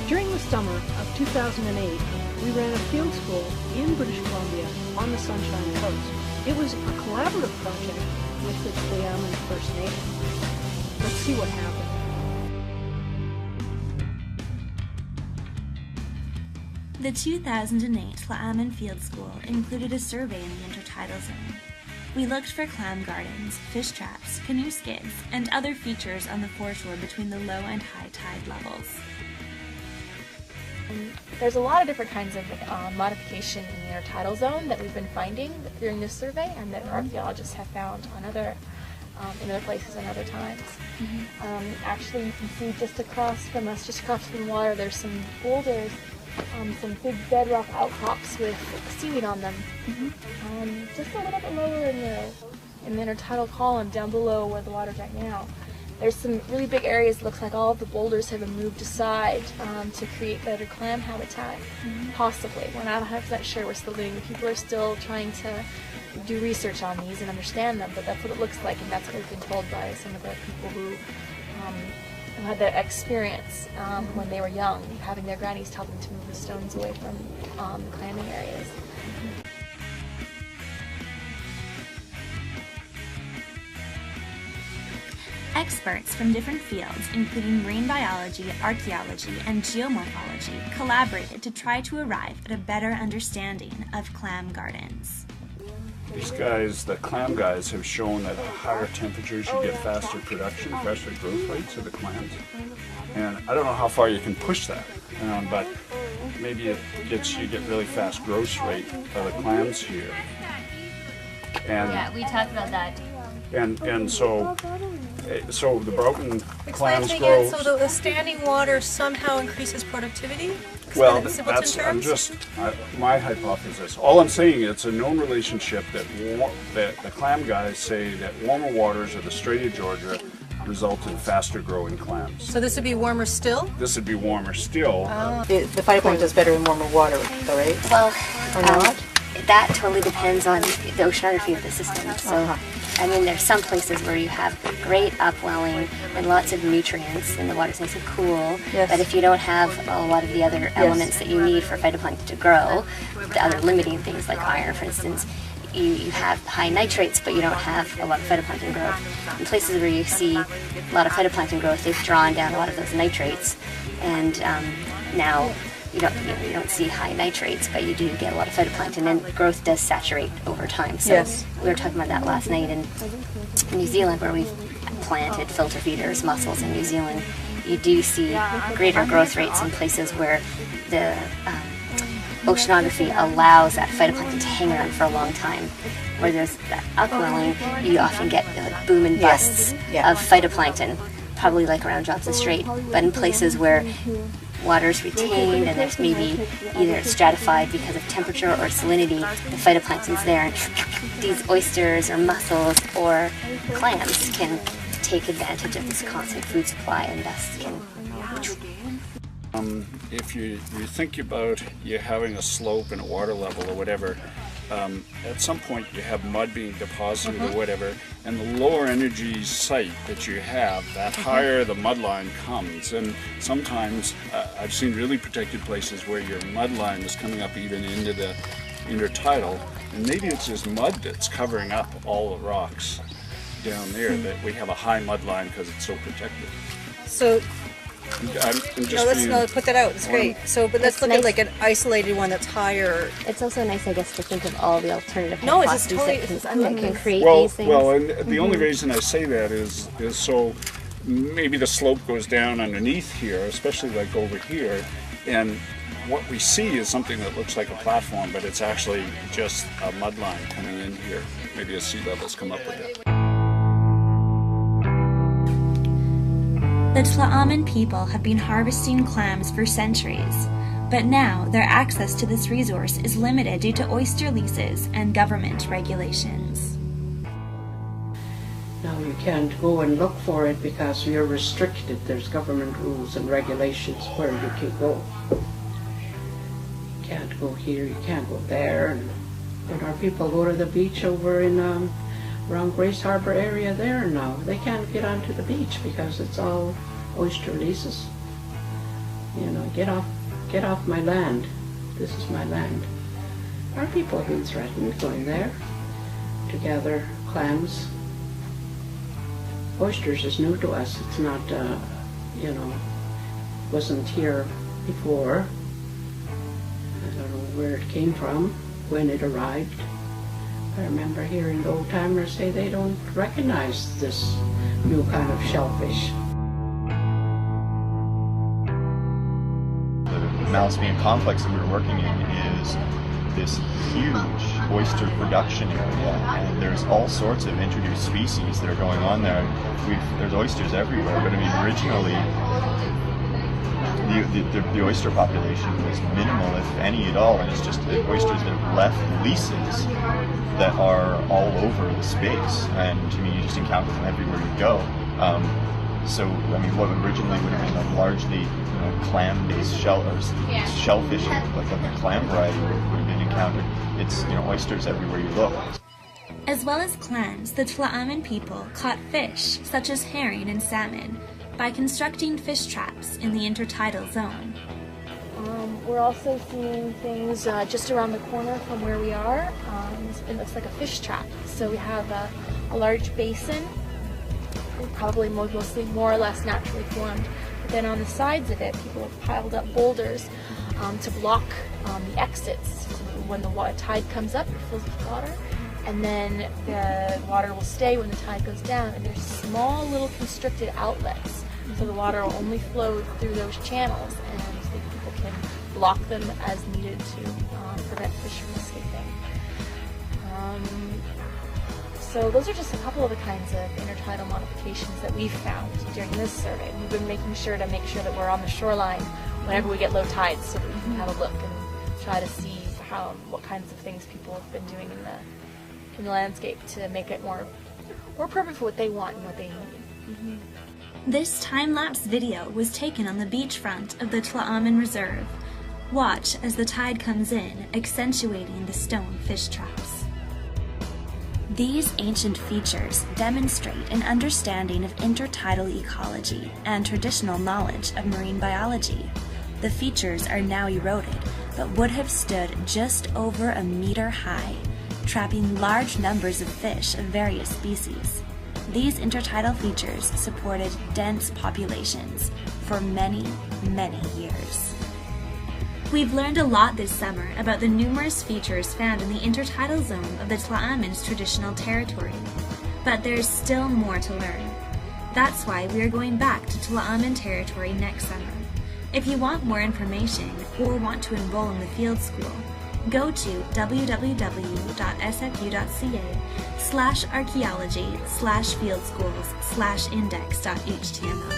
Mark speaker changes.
Speaker 1: During the summer of 2008, we ran a field school in British Columbia on the Sunshine Coast. It was a collaborative project with the Tla'amin First Nation. Let's see what happened.
Speaker 2: The 2008 Tla'amin Field School included a survey in the intertidal zone. We looked for clam gardens, fish traps, canoe skids, and other features on the foreshore between the low and high tide levels.
Speaker 3: There's a lot of different kinds of modification in the intertidal zone that we've been finding during this survey, and that archaeologists have found on other in other places and other times. Actually, you can see just across from us, just across from the water, there's some boulders, some big bedrock outcrops with seaweed on them. Just a little bit lower in the intertidal column, down below where the water's right now. There's some really big areas. It looks like all of the boulders have been moved aside to create better clam habitat, possibly. We're not 100% sure. We're still doing, people are still trying to do research on these and understand them, but that's what it looks like, and that's what we've been told by some of the people who had that experience when they were young, having their grannies tell them to move the stones away from the clamming areas.
Speaker 2: Experts from different fields, including marine biology, archaeology, and geomorphology, collaborated to try to arrive at a better understanding of clam gardens.
Speaker 4: These guys, the clam guys, have shown that at higher temperatures you get faster production, faster growth rates of the clams. And I don't know how far you can push that, but maybe you get really fast growth rate of the clams here. And
Speaker 5: yeah, we talked about that.
Speaker 4: And so the broken clams
Speaker 6: Explain
Speaker 4: grow.
Speaker 6: again, so the standing water somehow increases productivity?
Speaker 4: Well, my hypothesis. All I'm saying, it's a known relationship that the clam guys say that warmer waters of the Strait of Georgia result in faster growing clams.
Speaker 6: So this would be warmer still?
Speaker 4: This would be warmer still.
Speaker 1: The phytoplankton is better in warmer water, though, right?
Speaker 5: Well,
Speaker 1: or not?
Speaker 5: That totally depends on the oceanography of the system. So, I mean, there's some places where you have great upwelling and lots of nutrients and the water's nice and cool.
Speaker 1: Yes.
Speaker 5: But if you don't have a lot of the other elements that you need for phytoplankton to grow, the other limiting things like iron, for instance, you have high nitrates, but you don't have a lot of phytoplankton growth. In places where you see a lot of phytoplankton growth, they've drawn down a lot of those nitrates, and now you don't see high nitrates, but you do get a lot of phytoplankton, and growth does saturate over time. So we were talking about that last night in New Zealand, where we've planted filter feeders, mussels in New Zealand. You do see greater growth rates in places where the oceanography allows that phytoplankton to hang around for a long time. Where there's that upwelling, you often get boom and busts of phytoplankton, probably like around Johnson Strait, but in places where water's retained and there's maybe either stratified because of temperature or salinity, the phytoplankton's there, and these oysters or mussels or clams can take advantage of this constant food supply, and thus can...
Speaker 4: If you think about you having a slope and a water level or whatever, at some point you have mud being deposited or whatever, and the lower energy site that you have, that higher the mud line comes. And sometimes I've seen really protected places where your mud line is coming up even into the intertidal, and maybe it's just mud that's covering up all the rocks down there, that we have a high mud line because it's so protected.
Speaker 6: So
Speaker 4: let's
Speaker 6: put that out. It's great. So, but let's look at like an isolated one that's higher.
Speaker 5: It's also nice, I guess, to think of all the alternative
Speaker 6: No, it's
Speaker 5: hypotheses
Speaker 6: totally,
Speaker 5: that can create these things.
Speaker 4: Well, and the only reason I say that is so maybe the slope goes down underneath here, especially like over here, and what we see is something that looks like a platform, but it's actually just a mud line coming in here. Maybe as sea levels come up with it.
Speaker 2: The Tla'amin people have been harvesting clams for centuries, but now their access to this resource is limited due to oyster leases and government regulations.
Speaker 7: Now you can't go and look for it because you're restricted. There's government rules and regulations where you can go. You can't go here, you can't go there. And when our people go to the beach over in around Grace Harbor area there now, they can't get onto the beach because it's all oyster leases. You know, get off my land. This is my land. Our people have been threatened going there to gather clams. Oysters is new to us. It's not, you know, wasn't here before. I don't know where it came from, when it arrived. I remember hearing the old timers say they don't recognize this new kind of shellfish.
Speaker 8: The Malaspina complex that we were working in is this huge oyster production area, and there's all sorts of introduced species that are going on there. There's oysters everywhere, but I mean, originally the oyster population was minimal, if any at all, and it's just the oysters that have left leases that are all over the space, and I mean, you just encounter them everywhere you go. So, I mean, what originally would have been a largely, you know, clam-based shellfish, like a clam variety would have been encountered. It's, you know, oysters everywhere you look.
Speaker 2: As well as clams, the Tla'amin people caught fish, such as herring and salmon, by constructing fish traps in the intertidal zone.
Speaker 3: We're also seeing things just around the corner from where we are. It looks like a fish trap. So we have a large basin, probably mostly more or less naturally formed. But then on the sides of it, people have piled up boulders to block the exits. So when the tide comes up, it fills with water, and then the water will stay when the tide goes down. And there's small little constricted outlets, so the water will only flow through those channels, and the people can block them as needed to prevent fish from escaping. So those are just a couple of the kinds of intertidal modifications that we've found during this survey. We've been making sure that we're on the shoreline whenever we get low tides, so that we can have a look and try to see what kinds of things people have been doing in the landscape to make it more perfect for what they want and what they need.
Speaker 2: This time-lapse video was taken on the beachfront of the Tla'amin Reserve. Watch as the tide comes in, accentuating the stone fish traps. These ancient features demonstrate an understanding of intertidal ecology and traditional knowledge of marine biology. The features are now eroded, but would have stood just over a meter high, trapping large numbers of fish of various species. These intertidal features supported dense populations for many, many years. We've learned a lot this summer about the numerous features found in the intertidal zone of the Tla'amin's traditional territory, but there's still more to learn. That's why we are going back to Tla'amin territory next summer. If you want more information or want to enroll in the field school, go to www.sfu.ca/archaeology/fieldschools/index.html.